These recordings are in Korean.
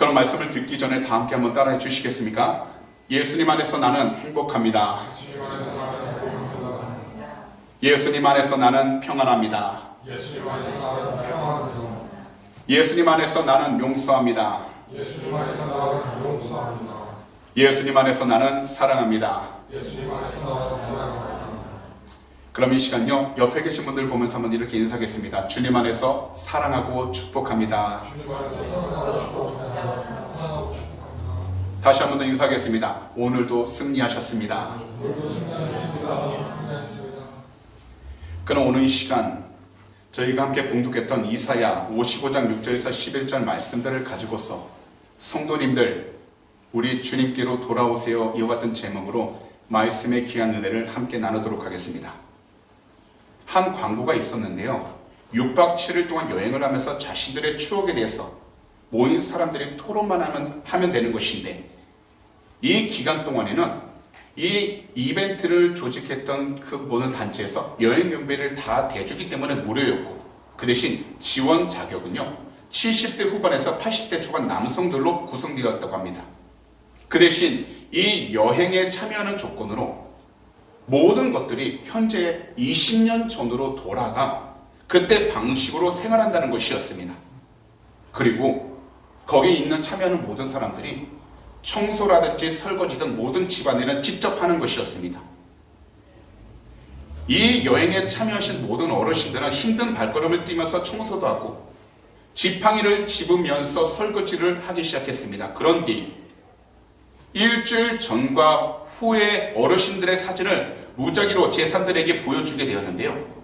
그런 말씀을 듣기 전에 다 함께 한번 따라해 주시겠습니까? 예수님 안에서 나는 행복합니다. 예수님 안에서 나는 평안합니다. 예수님 안에서 나는 용서합니다. 예수님 안에서 나는 사랑합니다. 그럼 이 시간요, 옆에 계신 분들 보면서 한번 이렇게 인사하겠습니다. 주님 안에서 사랑하고 축복합니다. 다시 한 번 더 인사하겠습니다. 오늘도 승리하셨습니다. 그럼 오늘 이 시간 저희가 함께 봉독했던 이사야 55장 6절에서 11절 말씀들을 가지고서 성도님들 우리 주님께로 돌아오세요 이와 같은 제목으로 말씀의 귀한 은혜를 함께 나누도록 하겠습니다. 한 광고가 있었는데요. 6박 7일 동안 여행을 하면서 자신들의 추억에 대해서 모인 사람들이 토론만 하면 되는 것인데 이 기간 동안에는 이 이벤트를 조직했던 그 모든 단체에서 여행 경비를 다 대주기 때문에 무료였고 그 대신 지원 자격은요 70대 후반에서 80대 초반 남성들로 구성되었다고 합니다. 그 대신 이 여행에 참여하는 조건으로 모든 것들이 현재 20년 전으로 돌아가 그때 방식으로 생활한다는 것이었습니다. 그리고 거기에 있는 참여하는 모든 사람들이 청소라든지 설거지 등 모든 집안일은 직접 하는 것이었습니다. 이 여행에 참여하신 모든 어르신들은 힘든 발걸음을 뛰면서 청소도 하고 지팡이를 집으면서 설거지를 하기 시작했습니다. 그런 뒤 일주일 전과 후에 어르신들의 사진을 무작위로 제사들에게 보여주게 되었는데요.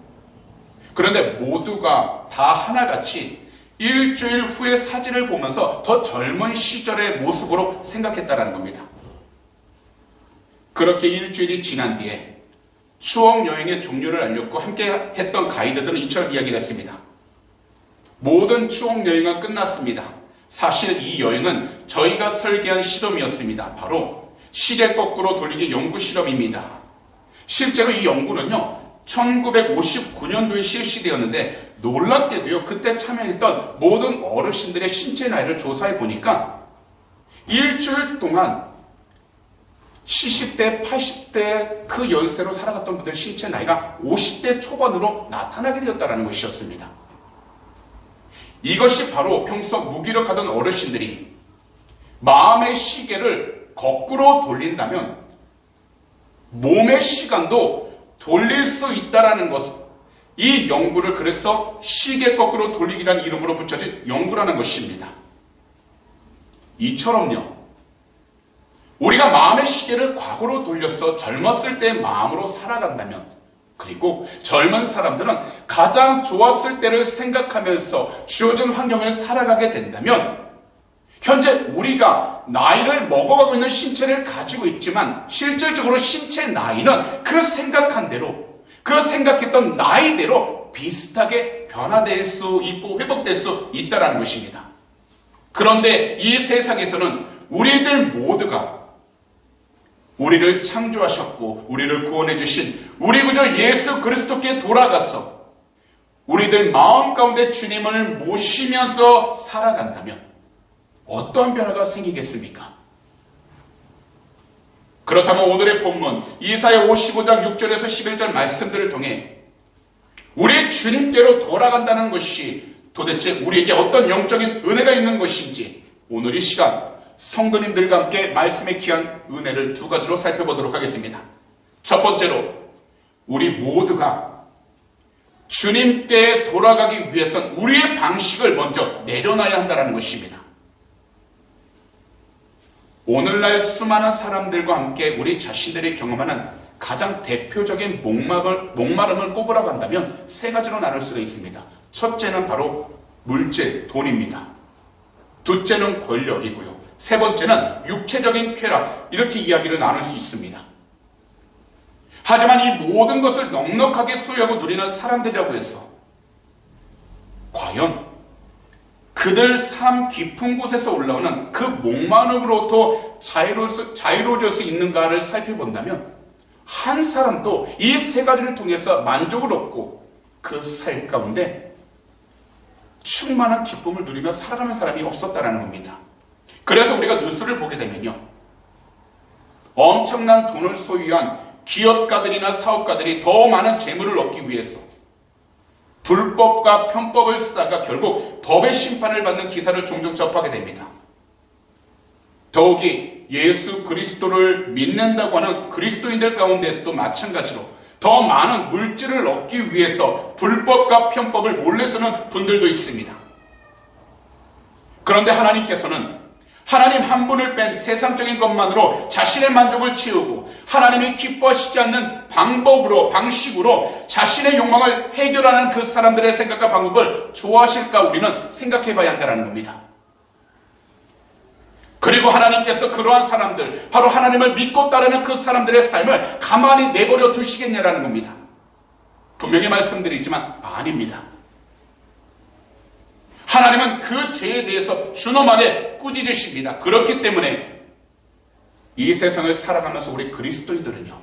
그런데 모두가 다 하나같이 일주일 후의 사진을 보면서 더 젊은 시절의 모습으로 생각했다는 겁니다. 그렇게 일주일이 지난 뒤에 추억 여행의 종류를 알렸고 함께 했던 가이드들은 이처럼 이야기를 했습니다. 모든 추억 여행은 끝났습니다. 사실 이 여행은 저희가 설계한 실험이었습니다. 바로 시계 거꾸로 돌리기 연구 실험입니다. 실제로 이 연구는요 1959년도에 실시되었는데 놀랍게도요 그때 참여했던 모든 어르신들의 신체 나이를 조사해 보니까 일주일 동안 70대, 80대 그 연세로 살아갔던 분들의 신체 나이가 50대 초반으로 나타나게 되었다는 것이었습니다. 이것이 바로 평소 무기력하던 어르신들이 마음의 시계를 거꾸로 돌린다면 몸의 시간도 돌릴 수 있다라는 것. 이 연구를 그래서 시계 거꾸로 돌리기라는 이름으로 붙여진 연구라는 것입니다. 이처럼요. 우리가 마음의 시계를 과거로 돌려서 젊었을 때의 마음으로 살아간다면 그리고 젊은 사람들은 가장 좋았을 때를 생각하면서 주어진 환경을 살아가게 된다면 현재 우리가 나이를 먹어가고 있는 신체를 가지고 있지만 실질적으로 신체 나이는 그 생각한 대로 그 생각했던 나이대로 비슷하게 변화될 수 있고 회복될 수 있다는 것입니다. 그런데 이 세상에서는 우리들 모두가 우리를 창조하셨고 우리를 구원해 주신 우리 구주 예수 그리스도께 돌아가서 우리들 마음 가운데 주님을 모시면서 살아간다면 어떠한 변화가 생기겠습니까? 그렇다면 오늘의 본문 이사야 55장 6절에서 11절 말씀들을 통해 우리 주님께로 돌아간다는 것이 도대체 우리에게 어떤 영적인 은혜가 있는 것인지 오늘 이 시간 성도님들과 함께 말씀의 귀한 은혜를 두 가지로 살펴보도록 하겠습니다. 첫 번째로 우리 모두가 주님께 돌아가기 위해선 우리의 방식을 먼저 내려놔야 한다는 것입니다. 오늘날 수많은 사람들과 함께 우리 자신들이 경험하는 가장 대표적인 목마름을 꼽으라고 한다면 세 가지로 나눌 수가 있습니다. 첫째는 바로 물질, 돈입니다. 둘째는 권력이고요. 세 번째는 육체적인 쾌락, 이렇게 이야기를 나눌 수 있습니다. 하지만 이 모든 것을 넉넉하게 소유하고 누리는 사람들이라고 해서 과연 그들 삶 깊은 곳에서 올라오는 그 목마름으로부터 자유로워질 수 있는가를 살펴본다면 한 사람도 이 세 가지를 통해서 만족을 얻고 그 삶 가운데 충만한 기쁨을 누리며 살아가는 사람이 없었다는 겁니다. 그래서 우리가 뉴스를 보게 되면요, 엄청난 돈을 소유한 기업가들이나 사업가들이 더 많은 재물을 얻기 위해서 불법과 편법을 쓰다가 결국 법의 심판을 받는 기사를 종종 접하게 됩니다. 더욱이 예수 그리스도를 믿는다고 하는 그리스도인들 가운데서도 마찬가지로 더 많은 물질을 얻기 위해서 불법과 편법을 몰래 쓰는 분들도 있습니다. 그런데 하나님께서는 하나님 한 분을 뺀 세상적인 것만으로 자신의 만족을 채우고 하나님이 기뻐하시지 않는 방식으로 자신의 욕망을 해결하는 그 사람들의 생각과 방법을 좋아하실까 우리는 생각해 봐야 한다는 겁니다. 그리고 하나님께서 그러한 사람들, 바로 하나님을 믿고 따르는 그 사람들의 삶을 가만히 내버려 두시겠냐라는 겁니다. 분명히 말씀드리지만 아닙니다. 하나님은 그 죄에 대해서 준엄하게 꾸짖으십니다. 그렇기 때문에 이 세상을 살아가면서 우리 그리스도인들은요,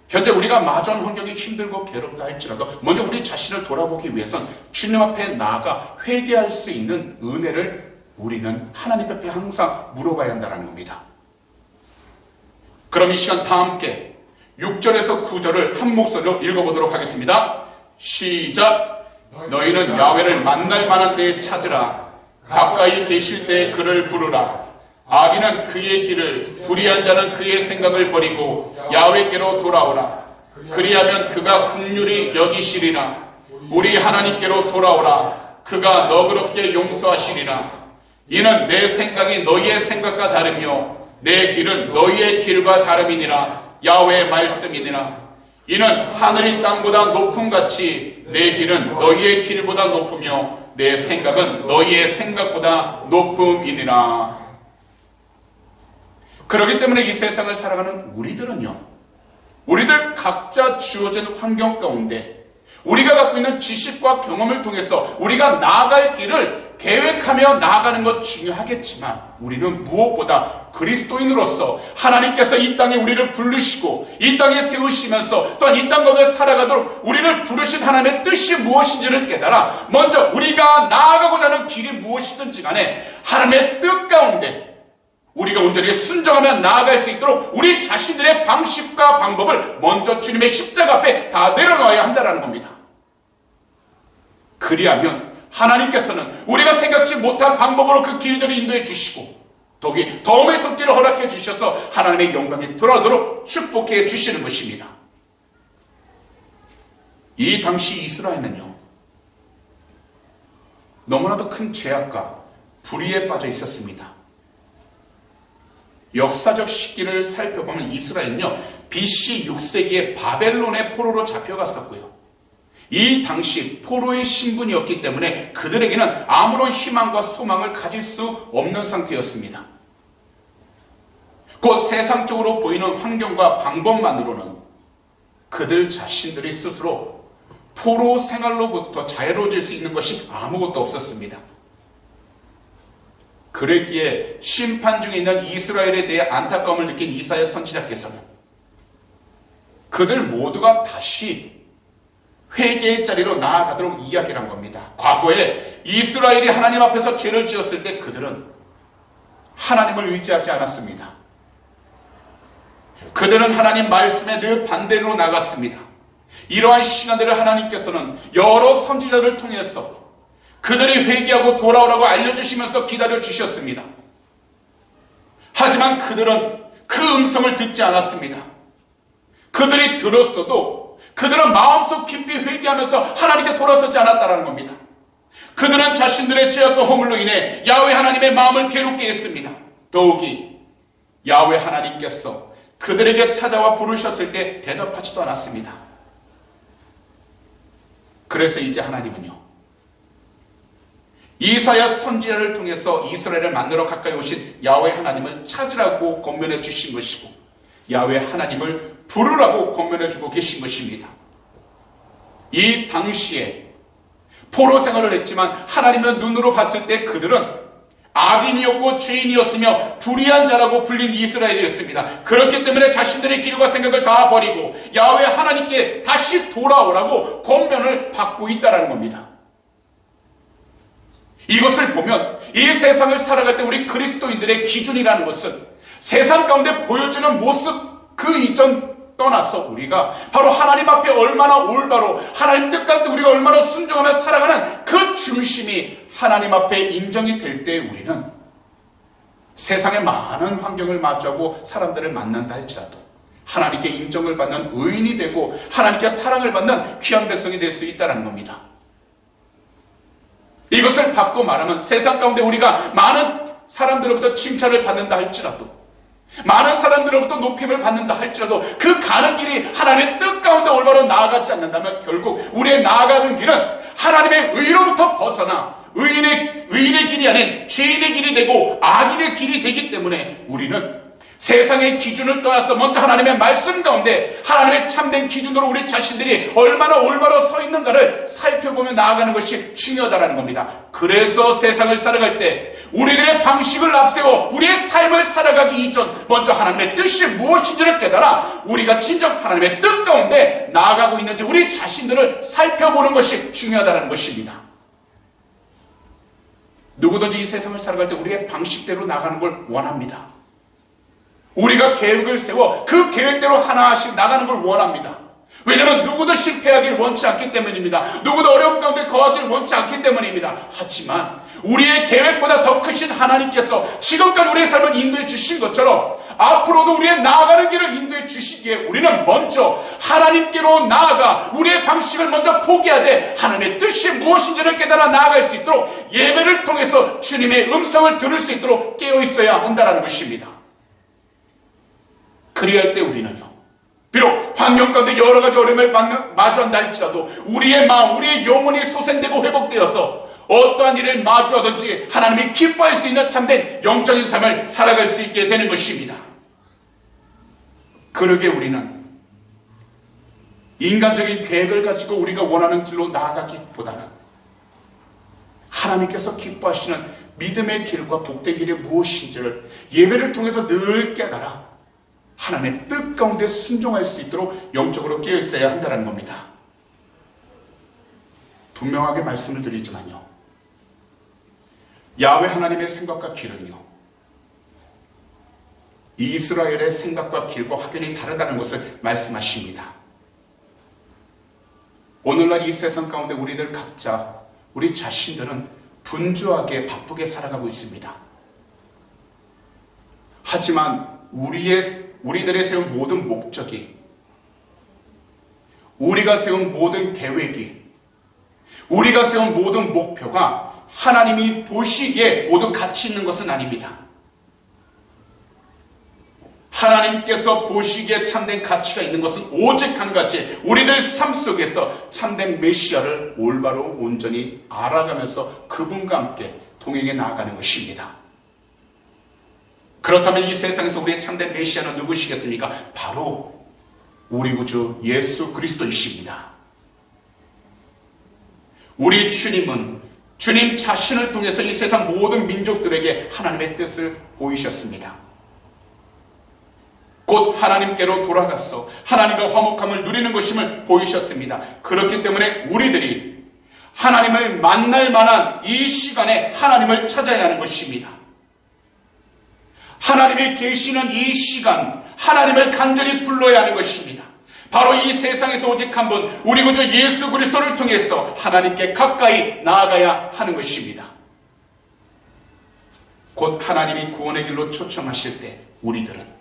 현재 우리가 마주한 환경이 힘들고 괴롭다 할지라도 먼저 우리 자신을 돌아보기 위해선 주님 앞에 나아가 회개할 수 있는 은혜를 우리는 하나님 앞에 항상 물어봐야 한다는 겁니다. 그럼 이 시간 다 함께 6절에서 9절을 한 목소리로 읽어보도록 하겠습니다. 시작! 너희는 야훼를 만날 만한 때에 찾으라. 가까이 계실 때에 그를 부르라. 악인은 그의 길을, 불의한 자는 그의 생각을 버리고 야훼께로 돌아오라. 그리하면 그가 긍휼히 여기시리라. 우리 하나님께로 돌아오라. 그가 너그럽게 용서하시리라. 이는 내 생각이 너희의 생각과 다르며 내 길은 너희의 길과 다름이니라. 야훼의 말씀이니라. 이는 하늘이 땅보다 높음같이 내 길은 너희의 길보다 높으며 내 생각은 너희의 생각보다 높음이니라. 그렇기 때문에 이 세상을 살아가는 우리들 각자 주어진 환경 가운데 우리가 갖고 있는 지식과 경험을 통해서 우리가 나아갈 길을 계획하며 나아가는 것 중요하겠지만 우리는 무엇보다 그리스도인으로서 하나님께서 이 땅에 우리를 부르시고 이 땅에 세우시면서 또한 이 땅 가운데 살아가도록 우리를 부르신 하나님의 뜻이 무엇인지를 깨달아 먼저 우리가 나아가고자 하는 길이 무엇이든지 간에 하나님의 뜻 가운데 우리가 온전히 순종하며 나아갈 수 있도록 우리 자신들의 방식과 방법을 먼저 주님의 십자가 앞에 다 내려놓아야 한다는 겁니다. 그리하면 하나님께서는 우리가 생각지 못한 방법으로 그 길들을 인도해 주시고 더욱이 덤의 손길을 허락해 주셔서 하나님의 영광이 드러나도록 축복해 주시는 것입니다. 이 당시 이스라엘은요, 너무나도 큰 죄악과 불의에 빠져 있었습니다. 역사적 시기를 살펴보면 이스라엘은요, BC 6세기에 바벨론의 포로로 잡혀갔었고요. 이 당시 포로의 신분이었기 때문에 그들에게는 아무런 희망과 소망을 가질 수 없는 상태였습니다. 곧 세상적으로 보이는 환경과 방법만으로는 그들 자신들이 스스로 포로 생활로부터 자유로워질 수 있는 것이 아무것도 없었습니다. 그랬기에 심판 중에 있는 이스라엘에 대해 안타까움을 느낀 이사야 선지자께서는 그들 모두가 다시 회개의 자리로 나아가도록 이야기를 한 겁니다. 과거에 이스라엘이 하나님 앞에서 죄를 지었을 때 그들은 하나님을 의지하지 않았습니다. 그들은 하나님 말씀에 늘 반대로 나갔습니다. 이러한 시간들을 하나님께서는 여러 선지자들을 통해서 그들이 회개하고 돌아오라고 알려주시면서 기다려주셨습니다. 하지만 그들은 그 음성을 듣지 않았습니다. 그들이 들었어도 그들은 마음속 깊이 회개하면서 하나님께 돌아서지 않았다는 겁니다. 그들은 자신들의 죄악과 허물로 인해 야훼 하나님의 마음을 괴롭게 했습니다. 더욱이 야훼 하나님께서 그들에게 찾아와 부르셨을 때 대답하지도 않았습니다. 그래서 이제 하나님은요, 이사야 선지자를 통해서 이스라엘을 만나러 가까이 오신 야훼 하나님을 찾으라고 권면해 주신 것이고 야훼 하나님을 부르라고 권면해 주고 계신 것입니다. 이 당시에 포로 생활을 했지만 하나님의 눈으로 봤을 때 그들은 악인이었고 죄인이었으며 불의한 자라고 불린 이스라엘이었습니다. 그렇기 때문에 자신들의 길과 생각을 다 버리고 야훼 하나님께 다시 돌아오라고 권면을 받고 있다는 겁니다. 이것을 보면 이 세상을 살아갈 때 우리 그리스도인들의 기준이라는 것은 세상 가운데 보여지는 모습 그 이전 떠나서 우리가 바로 하나님 앞에 얼마나 올바로 하나님 뜻 가운데 우리가 얼마나 순종하며 살아가는 그 중심이 하나님 앞에 인정이 될 때 우리는 세상의 많은 환경을 마주하고 사람들을 만난다 할지라도 하나님께 인정을 받는 의인이 되고 하나님께 사랑을 받는 귀한 백성이 될 수 있다는 겁니다. 이것을 바꿔 말하면 세상 가운데 우리가 많은 사람들로부터 칭찬을 받는다 할지라도 많은 사람들로부터 높임을 받는다 할지라도 그 가는 길이 하나님의 뜻 가운데 올바로 나아가지 않는다면 결국 우리의 나아가는 길은 하나님의 의로부터 벗어나 의인의 길이 아닌 죄인의 길이 되고 악인의 길이 되기 때문에 우리는 세상의 기준을 떠나서 먼저 하나님의 말씀 가운데 하나님의 참된 기준으로 우리 자신들이 얼마나 올바로 서 있는가를 살펴보며 나아가는 것이 중요하다는 겁니다. 그래서 세상을 살아갈 때 우리들의 방식을 앞세워 우리의 삶을 살아가기 이전 먼저 하나님의 뜻이 무엇인지를 깨달아 우리가 진정 하나님의 뜻 가운데 나아가고 있는지 우리 자신들을 살펴보는 것이 중요하다는 것입니다. 누구든지 이 세상을 살아갈 때 우리의 방식대로 나가는 걸 원합니다. 우리가 계획을 세워 그 계획대로 하나씩 나가는 걸 원합니다. 왜냐하면 누구도 실패하길 원치 않기 때문입니다. 누구도 어려움 가운데 거하길 원치 않기 때문입니다. 하지만 우리의 계획보다 더 크신 하나님께서 지금까지 우리의 삶을 인도해 주신 것처럼 앞으로도 우리의 나아가는 길을 인도해 주시기에 우리는 먼저 하나님께로 나아가 우리의 방식을 먼저 포기하되 하나님의 뜻이 무엇인지를 깨달아 나아갈 수 있도록 예배를 통해서 주님의 음성을 들을 수 있도록 깨어 있어야 한다는 것입니다. 그리할 때 우리는요, 비록 환경 가운데 여러 가지 어려움을 마주한다 할지라도 우리의 마음, 우리의 영혼이 소생되고 회복되어서 어떠한 일을 마주하든지 하나님이 기뻐할 수 있는 참된 영적인 삶을 살아갈 수 있게 되는 것입니다. 그러게 우리는 인간적인 계획을 가지고 우리가 원하는 길로 나아가기보다는 하나님께서 기뻐하시는 믿음의 길과 복된 길이 무엇인지를 예배를 통해서 늘 깨달아 하나님의 뜻 가운데 순종할 수 있도록 영적으로 깨어 있어야 한다는 겁니다. 분명하게 말씀을 드리지만요, 야훼 하나님의 생각과 길은요, 이스라엘의 생각과 길과 확연히 다르다는 것을 말씀하십니다. 오늘날 이 세상 가운데 우리들 각자, 우리 자신들은 분주하게 바쁘게 살아가고 있습니다. 하지만 우리들의 세운 모든 목적이, 우리가 세운 모든 계획이, 우리가 세운 모든 목표가 하나님이 보시기에 모두 가치 있는 것은 아닙니다. 하나님께서 보시기에 참된 가치가 있는 것은 오직 한 가지, 우리들 삶 속에서 참된 메시아를 올바로 온전히 알아가면서 그분과 함께 동행해 나아가는 것입니다. 그렇다면 이 세상에서 우리의 참된 메시아는 누구시겠습니까? 바로 우리 구주 예수 그리스도이십니다. 우리 주님은 주님 자신을 통해서 이 세상 모든 민족들에게 하나님의 뜻을 보이셨습니다. 곧 하나님께로 돌아가서 하나님과 화목함을 누리는 것임을 보이셨습니다. 그렇기 때문에 우리들이 하나님을 만날 만한 이 시간에 하나님을 찾아야 하는 것입니다. 하나님이 계시는 이 시간, 하나님을 간절히 불러야 하는 것입니다. 바로 이 세상에서 오직 한 분, 우리 구주 예수 그리스도를 통해서 하나님께 가까이 나아가야 하는 것입니다. 곧 하나님이 구원의 길로 초청하실 때 우리들은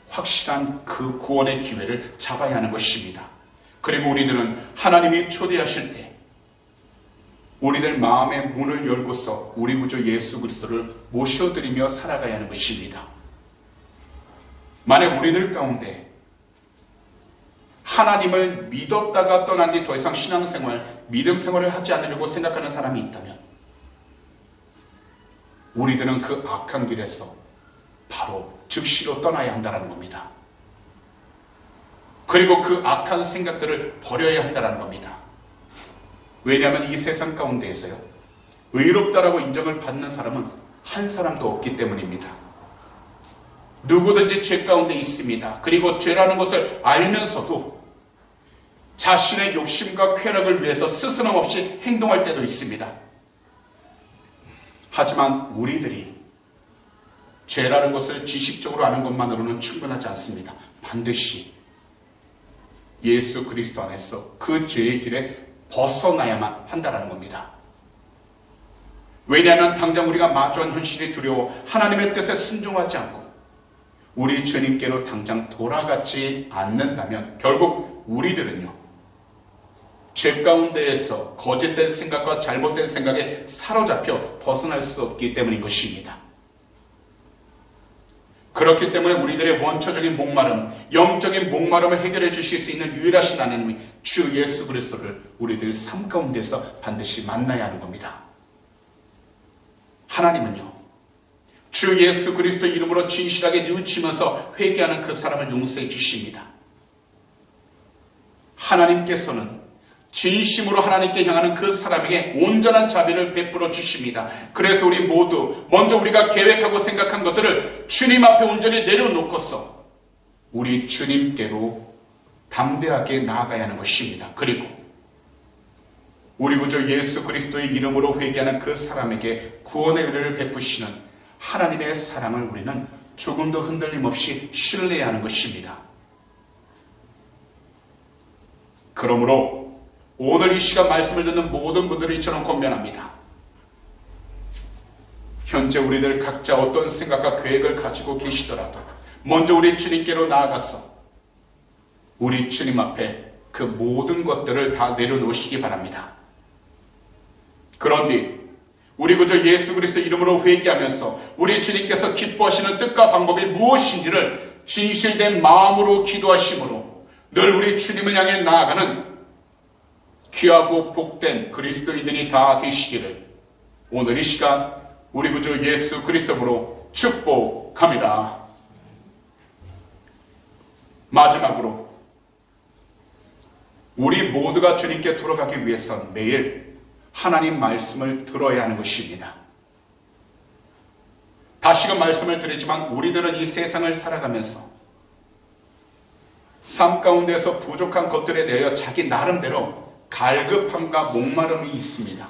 확실한 그 구원의 기회를 잡아야 하는 것입니다. 그리고 우리들은 하나님이 초대하실 때 우리들 마음의 문을 열고서 우리 구주 예수 그리스도를 모셔드리며 살아가야 하는 것입니다. 만약 우리들 가운데 하나님을 믿었다가 떠난 뒤 더 이상 신앙생활, 믿음 생활을 하지 않으려고 생각하는 사람이 있다면 우리들은 그 악한 길에서 바로 즉시로 떠나야 한다는 겁니다. 그리고 그 악한 생각들을 버려야 한다는 겁니다. 왜냐하면 이 세상 가운데에서요, 의롭다라고 인정을 받는 사람은 한 사람도 없기 때문입니다. 누구든지 죄 가운데 있습니다. 그리고 죄라는 것을 알면서도 자신의 욕심과 쾌락을 위해서 스스럼 없이 행동할 때도 있습니다. 하지만 우리들이 죄라는 것을 지식적으로 아는 것만으로는 충분하지 않습니다. 반드시 예수 그리스도 안에서 그 죄의 길에 벗어나야만 한다는 겁니다. 왜냐하면 당장 우리가 마주한 현실이 두려워 하나님의 뜻에 순종하지 않고 우리 주님께로 당장 돌아가지 않는다면 결국 우리들은요, 죄 가운데에서 거짓된 생각과 잘못된 생각에 사로잡혀 벗어날 수 없기 때문인 것입니다. 그렇기 때문에 우리들의 원초적인 목마름, 영적인 목마름을 해결해 주실 수 있는 유일하신 하나님이 주 예수 그리스도를 우리들 삶 가운데서 반드시 만나야 하는 겁니다. 하나님은요, 주 예수 그리스도 이름으로 진실하게 뉘우치면서 회개하는 그 사람을 용서해 주십니다. 하나님께서는 진심으로 하나님께 향하는 그 사람에게 온전한 자비를 베풀어 주십니다. 그래서 우리 모두 먼저 우리가 계획하고 생각한 것들을 주님 앞에 온전히 내려놓고서 우리 주님께로 담대하게 나아가야 하는 것입니다. 그리고 우리 구주 예수 그리스도의 이름으로 회개하는 그 사람에게 구원의 은혜를 베푸시는 하나님의 사랑을 우리는 조금도 흔들림 없이 신뢰해야 하는 것입니다. 그러므로 오늘 이 시간 말씀을 듣는 모든 분들이 이처럼 권면합니다. 현재 우리들 각자 어떤 생각과 계획을 가지고 계시더라도 먼저 우리 주님께로 나아가서 우리 주님 앞에 그 모든 것들을 다 내려놓으시기 바랍니다. 그런 뒤 우리 구주 예수 그리스도 이름으로 회개하면서 우리 주님께서 기뻐하시는 뜻과 방법이 무엇인지를 진실된 마음으로 기도하심으로 늘 우리 주님을 향해 나아가는 귀하고 복된 그리스도인들이 다 되시기를 오늘 이 시간 우리 구주 예수 그리스도로 축복합니다. 마지막으로 우리 모두가 주님께 돌아가기 위해선 매일 하나님 말씀을 들어야 하는 것입니다. 다시금 말씀을 드리지만 우리들은 이 세상을 살아가면서 삶 가운데서 부족한 것들에 대하여 자기 나름대로 갈급함과 목마름이 있습니다.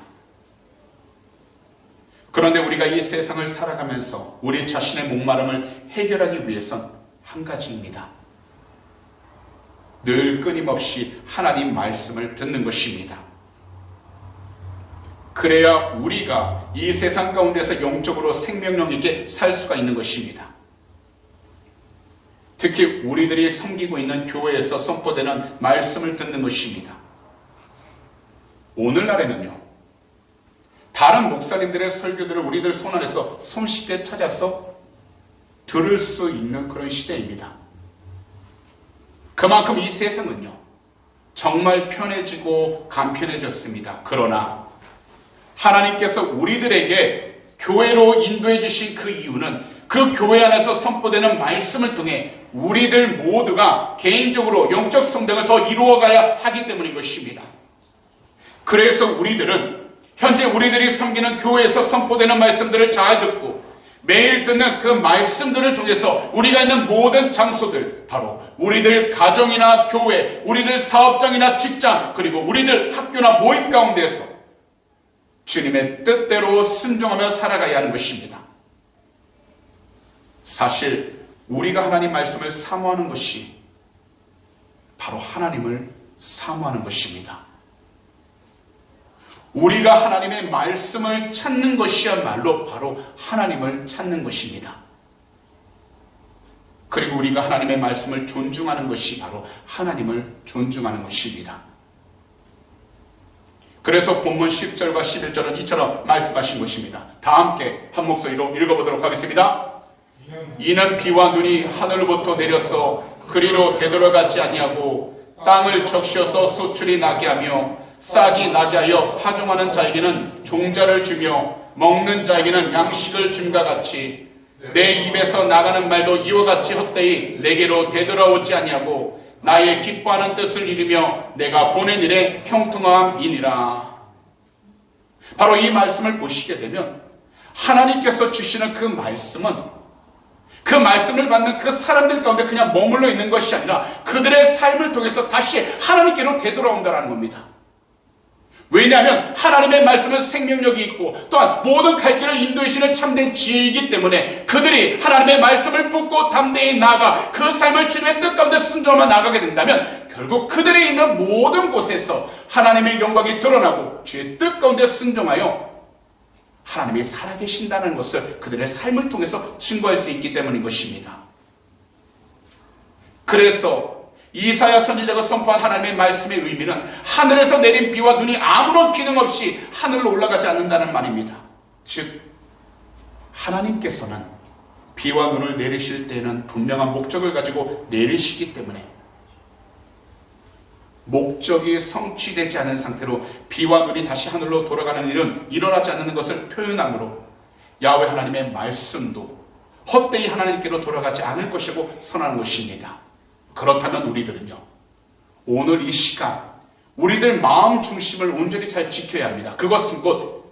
그런데 우리가 이 세상을 살아가면서 우리 자신의 목마름을 해결하기 위해선 한 가지입니다. 늘 끊임없이 하나님 말씀을 듣는 것입니다. 그래야 우리가 이 세상 가운데서 영적으로 생명력 있게 살 수가 있는 것입니다. 특히 우리들이 섬기고 있는 교회에서 선포되는 말씀을 듣는 것입니다. 오늘날에는요, 다른 목사님들의 설교들을 우리들 손안에서 손쉽게 찾아서 들을 수 있는 그런 시대입니다. 그만큼 이 세상은요, 정말 편해지고 간편해졌습니다. 그러나 하나님께서 우리들에게 교회로 인도해 주신 그 이유는 그 교회 안에서 선포되는 말씀을 통해 우리들 모두가 개인적으로 영적 성장을 더 이루어가야 하기 때문인 것입니다. 그래서 우리들은 현재 우리들이 섬기는 교회에서 선포되는 말씀들을 잘 듣고 매일 듣는 그 말씀들을 통해서 우리가 있는 모든 장소들, 바로 우리들 가정이나 교회, 우리들 사업장이나 직장, 그리고 우리들 학교나 모임 가운데서 주님의 뜻대로 순종하며 살아가야 하는 것입니다. 사실 우리가 하나님 말씀을 사모하는 것이 바로 하나님을 사모하는 것입니다. 우리가 하나님의 말씀을 찾는 것이야말로 바로 하나님을 찾는 것입니다. 그리고 우리가 하나님의 말씀을 존중하는 것이 바로 하나님을 존중하는 것입니다. 그래서 본문 10절과 11절은 이처럼 말씀하신 것입니다. 다 함께 한 목소리로 읽어보도록 하겠습니다. 이는 비와 눈이 하늘로부터 내려서 그리로 되돌아가지 아니하고 땅을 적셔서 소출이 나게 하며 싹이 나게 하여 파종하는 자에게는 종자를 주며 먹는 자에게는 양식을 줌과 같이 내 입에서 나가는 말도 이와 같이 헛되이 내게로 되돌아오지 아니하고 나의 기뻐하는 뜻을 이루며 내가 보낸 일에 형통함이니라. 바로 이 말씀을 보시게 되면 하나님께서 주시는 그 말씀은 그 말씀을 받는 그 사람들 가운데 그냥 머물러 있는 것이 아니라 그들의 삶을 통해서 다시 하나님께로 되돌아온다는 겁니다. 왜냐하면 하나님의 말씀은 생명력이 있고 또한 모든 갈 길을 인도하시는 참된 지혜이기 때문에 그들이 하나님의 말씀을 붙고 담대히 나아가 그 삶을 주님의 뜻 가운데 순종하며 나아가게 된다면 결국 그들이 있는 모든 곳에서 하나님의 영광이 드러나고 주의 뜻 가운데 순종하여 하나님이 살아계신다는 것을 그들의 삶을 통해서 증거할 수 있기 때문인 것입니다. 그래서 이사야 선지자가 선포한 하나님의 말씀의 의미는 하늘에서 내린 비와 눈이 아무런 기능 없이 하늘로 올라가지 않는다는 말입니다. 즉 하나님께서는 비와 눈을 내리실 때에는 분명한 목적을 가지고 내리시기 때문에 목적이 성취되지 않은 상태로 비와 눈이 다시 하늘로 돌아가는 일은 일어나지 않는 것을 표현하므로 야훼 하나님의 말씀도 헛되이 하나님께로 돌아가지 않을 것이고 선언하는 것입니다. 그렇다면 우리들은요, 오늘 이 시간 우리들 마음 중심을 온전히 잘 지켜야 합니다. 그것은 곧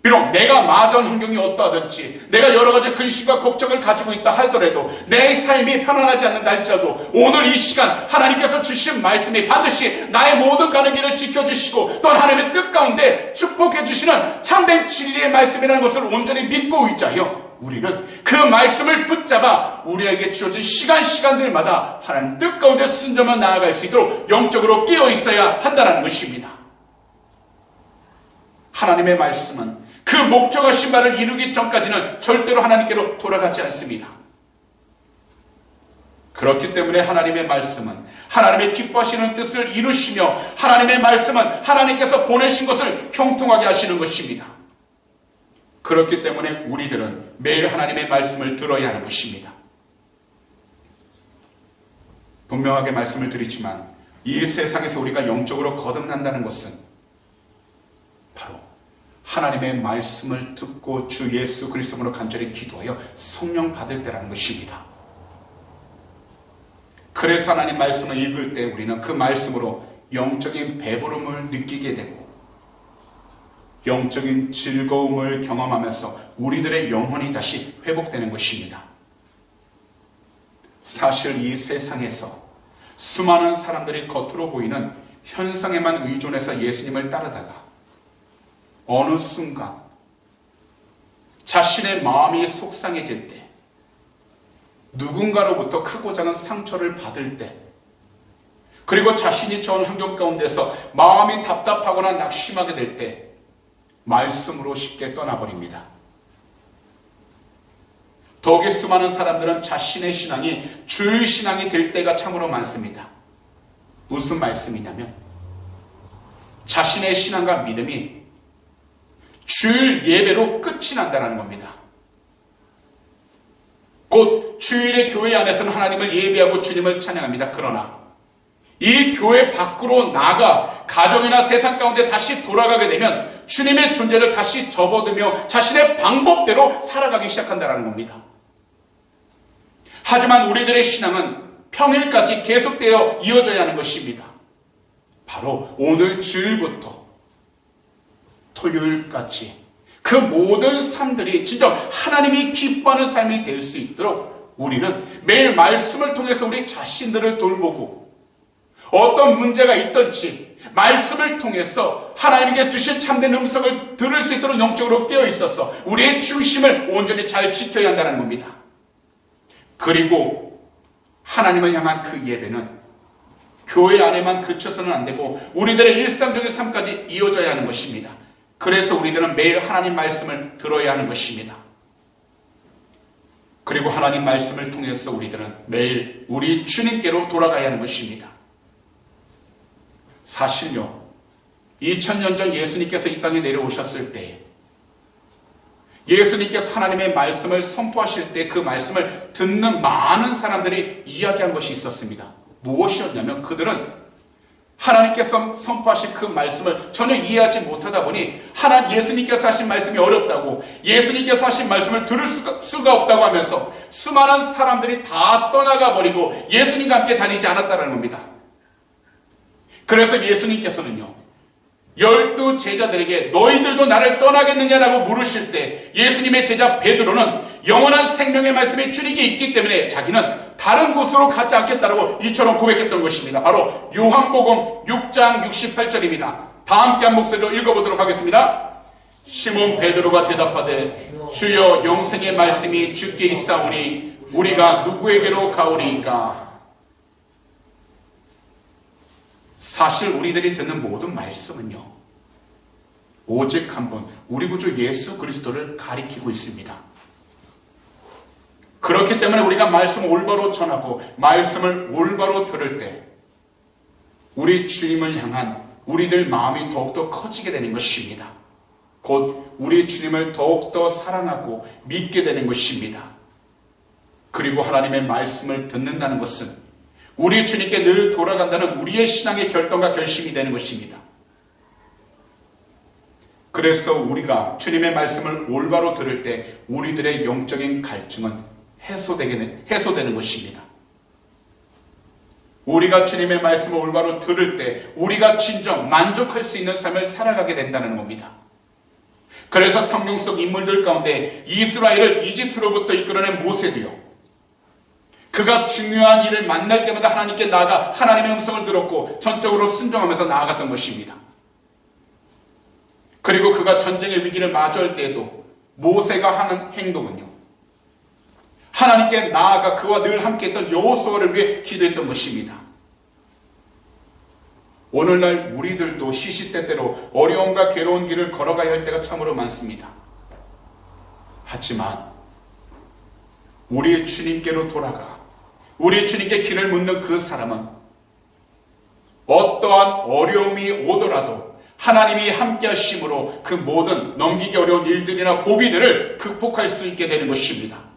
비록 내가 마주한 환경이 어떠하든지 내가 여러 가지 근심과 걱정을 가지고 있다 하더라도 내 삶이 편안하지 않는다 할지라도 오늘 이 시간 하나님께서 주신 말씀이 반드시 나의 모든 가는 길을 지켜주시고 또한 하나님의 뜻 가운데 축복해 주시는 참된 진리의 말씀이라는 것을 온전히 믿고 의지하여 우리는 그 말씀을 붙잡아 우리에게 주어진 시간들마다 하나님 뜻 가운데 순종하며 나아갈 수 있도록 영적으로 깨어 있어야 한다는 것입니다. 하나님의 말씀은 그 목적하신 바를 이루기 전까지는 절대로 하나님께로 돌아가지 않습니다. 그렇기 때문에 하나님의 말씀은 하나님의 기뻐하시는 뜻을 이루시며 하나님의 말씀은 하나님께서 보내신 것을 형통하게 하시는 것입니다. 그렇기 때문에 우리들은 매일 하나님의 말씀을 들어야 하는 것입니다. 분명하게 말씀을 드리지만 이 세상에서 우리가 영적으로 거듭난다는 것은 바로 하나님의 말씀을 듣고 주 예수 그리스도로 간절히 기도하여 성령 받을 때라는 것입니다. 그래서 하나님 말씀을 읽을 때 우리는 그 말씀으로 영적인 배부름을 느끼게 되고 영적인 즐거움을 경험하면서 우리들의 영혼이 다시 회복되는 것입니다. 사실 이 세상에서 수많은 사람들이 겉으로 보이는 현상에만 의존해서 예수님을 따르다가 어느 순간 자신의 마음이 속상해질 때 누군가로부터 크고 작은 상처를 받을 때 그리고 자신이 처한 환경 가운데서 마음이 답답하거나 낙심하게 될 때 말씀으로 쉽게 떠나버립니다. 더욱이 수많은 사람들은 자신의 신앙이 주의 신앙이 될 때가 참으로 많습니다. 무슨 말씀이냐면 자신의 신앙과 믿음이 주일 예배로 끝이 난다는 겁니다. 곧 주일의 교회 안에서는 하나님을 예배하고 주님을 찬양합니다. 그러나 이 교회 밖으로 나가 가정이나 세상 가운데 다시 돌아가게 되면 주님의 존재를 다시 접어들며 자신의 방법대로 살아가기 시작한다는 겁니다. 하지만 우리들의 신앙은 평일까지 계속되어 이어져야 하는 것입니다. 바로 오늘 주일부터 토요일까지 그 모든 삶들이 진정 하나님이 기뻐하는 삶이 될 수 있도록 우리는 매일 말씀을 통해서 우리 자신들을 돌보고 어떤 문제가 있든지 말씀을 통해서 하나님께 주신 참된 음성을 들을 수 있도록 영적으로 깨어 있어서 우리의 중심을 온전히 잘 지켜야 한다는 겁니다. 그리고 하나님을 향한 그 예배는 교회 안에만 그쳐서는 안 되고 우리들의 일상적인 삶까지 이어져야 하는 것입니다. 그래서 우리들은 매일 하나님 말씀을 들어야 하는 것입니다. 그리고 하나님 말씀을 통해서 우리들은 매일 우리 주님께로 돌아가야 하는 것입니다. 사실요, 2000년 전 예수님께서 이 땅에 내려오셨을 때 예수님께서 하나님의 말씀을 선포하실 때 그 말씀을 듣는 많은 사람들이 이야기한 것이 있었습니다. 무엇이었냐면 그들은 하나님께서 선포하신 그 말씀을 전혀 이해하지 못하다 보니 예수님께서 하신 말씀이 어렵다고 예수님께서 하신 말씀을 들을 수가 없다고 하면서 수많은 사람들이 다 떠나가 버리고 예수님과 함께 다니지 않았다는 겁니다. 그래서 예수님께서는요 12 제자들에게 너희들도 나를 떠나겠느냐라고 물으실 때 예수님의 제자 베드로는 영원한 생명의 말씀이 주님께 있기 때문에 자기는 다른 곳으로 가지 않겠다라고 이처럼 고백했던 것입니다. 바로 요한복음 6장 68절입니다. 다 함께 한 목소리로 읽어보도록 하겠습니다. 시몬 베드로가 대답하되 주여 영생의 말씀이 주께 있사오니 우리가 누구에게로 가오리이까? 사실 우리들이 듣는 모든 말씀은요, 오직 한 분, 우리 구주 예수 그리스도를 가리키고 있습니다. 그렇기 때문에 우리가 말씀을 올바로 전하고 말씀을 올바로 들을 때 우리 주님을 향한 우리들 마음이 더욱더 커지게 되는 것입니다. 곧 우리 주님을 더욱더 사랑하고 믿게 되는 것입니다. 그리고 하나님의 말씀을 듣는다는 것은 우리 주님께 늘 돌아간다는 우리의 신앙의 결단과 결심이 되는 것입니다. 그래서 우리가 주님의 말씀을 올바로 들을 때 우리들의 영적인 갈증은 해소되는 것입니다. 우리가 주님의 말씀을 올바로 들을 때 우리가 진정 만족할 수 있는 삶을 살아가게 된다는 겁니다. 그래서 성경 속 인물들 가운데 이스라엘을 이집트로부터 이끌어낸 모세도요, 그가 중요한 일을 만날 때마다 하나님께 나아가 하나님의 음성을 들었고 전적으로 순종하면서 나아갔던 것입니다. 그리고 그가 전쟁의 위기를 마주할 때에도 모세가 하는 행동은요, 하나님께 나아가 그와 늘 함께했던 여호수아를 위해 기도했던 것입니다. 오늘날 우리들도 시시때때로 어려움과 괴로운 길을 걸어가야 할 때가 참으로 많습니다. 하지만 우리의 주님께로 돌아가 우리의 주님께 길을 묻는 그 사람은 어떠한 어려움이 오더라도 하나님이 함께 하심으로 그 모든 넘기기 어려운 일들이나 고비들을 극복할 수 있게 되는 것입니다.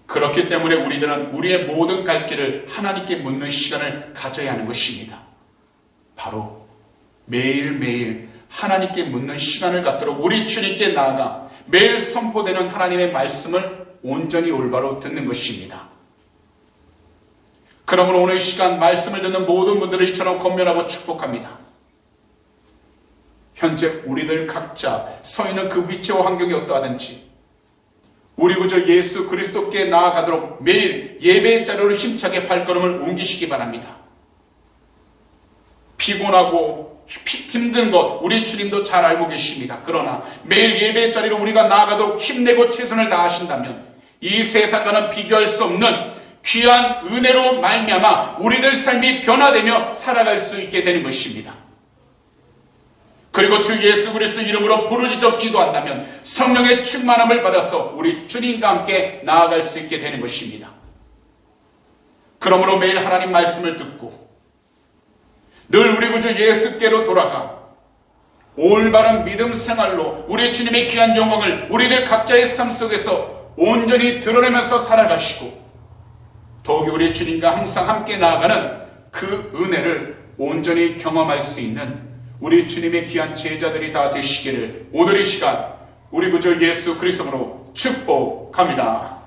그렇기 때문에 우리들은 우리의 모든 갈 길을 하나님께 묻는 시간을 가져야 하는 것입니다. 바로 매일매일 하나님께 묻는 시간을 갖도록 우리 주님께 나아가 매일 선포되는 하나님의 말씀을 온전히 올바로 듣는 것입니다. 그러므로 오늘 이 시간 말씀을 듣는 모든 분들을 이처럼 권면하고 축복합니다. 현재 우리들 각자 서 있는 그 위치와 환경이 어떠하든지 우리 구주 예수 그리스도께 나아가도록 매일 예배의 자리로 힘차게 발걸음을 옮기시기 바랍니다. 피곤하고 힘든 것 우리 주님도 잘 알고 계십니다. 그러나 매일 예배의 자리로 우리가 나아가도록 힘내고 최선을 다하신다면 이 세상과는 비교할 수 없는 귀한 은혜로 말미암아 우리들 삶이 변화되며 살아갈 수 있게 되는 것입니다. 그리고 주 예수 그리스도 이름으로 부르짖어 기도한다면 성령의 충만함을 받아서 우리 주님과 함께 나아갈 수 있게 되는 것입니다. 그러므로 매일 하나님 말씀을 듣고 늘 우리 구주 예수께로 돌아가 올바른 믿음 생활로 우리 주님의 귀한 영광을 우리들 각자의 삶 속에서 온전히 드러내면서 살아가시고 더욱이 우리 주님과 항상 함께 나아가는 그 은혜를 온전히 경험할 수 있는 우리 주님의 귀한 제자들이 다 되시기를 오늘 이 시간 우리 구주 예수 그리스도로 축복합니다.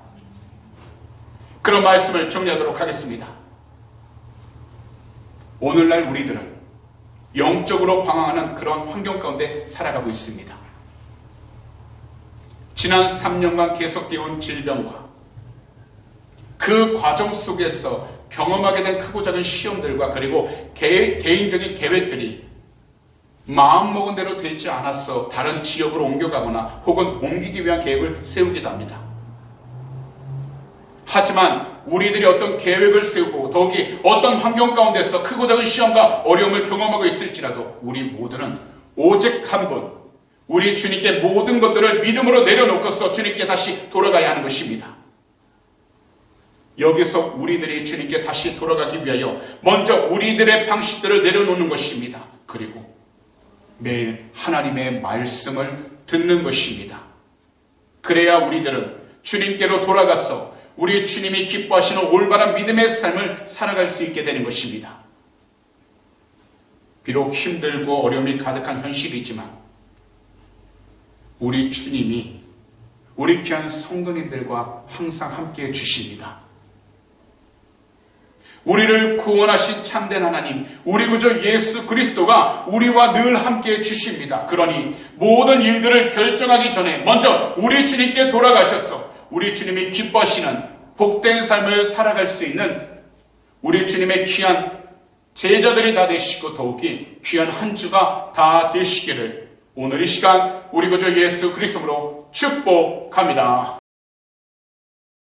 그런 말씀을 정리하도록 하겠습니다. 오늘날 우리들은 영적으로 방황하는 그런 환경 가운데 살아가고 있습니다. 지난 3년간 계속되어 온 질병과 그 과정 속에서 경험하게 된 크고 작은 시험들과 그리고 개인적인 계획들이 마음먹은 대로 되지 않아서 다른 지역으로 옮겨가거나 혹은 옮기기 위한 계획을 세우기도 합니다. 하지만 우리들이 어떤 계획을 세우고 더욱이 어떤 환경 가운데서 크고 작은 시험과 어려움을 경험하고 있을지라도 우리 모두는 오직 한 분, 우리 주님께 모든 것들을 믿음으로 내려놓고서 주님께 다시 돌아가야 하는 것입니다. 여기서 우리들이 주님께 다시 돌아가기 위하여 먼저 우리들의 방식들을 내려놓는 것입니다. 그리고 매일 하나님의 말씀을 듣는 것입니다. 그래야 우리들은 주님께로 돌아가서 우리 주님이 기뻐하시는 올바른 믿음의 삶을 살아갈 수 있게 되는 것입니다. 비록 힘들고 어려움이 가득한 현실이지만 우리 주님이 우리 귀한 성도님들과 항상 함께해 주십니다. 우리를 구원하신 참된 하나님, 우리 구주 예수 그리스도가 우리와 늘 함께해 주십니다. 그러니 모든 일들을 결정하기 전에 먼저 우리 주님께 돌아가셔서 우리 주님이 기뻐하시는 복된 삶을 살아갈 수 있는 우리 주님의 귀한 제자들이 다 되시고 더욱이 귀한 한 주가 다 되시기를 오늘 이 시간 우리 구주 예수 그리스도로 축복합니다.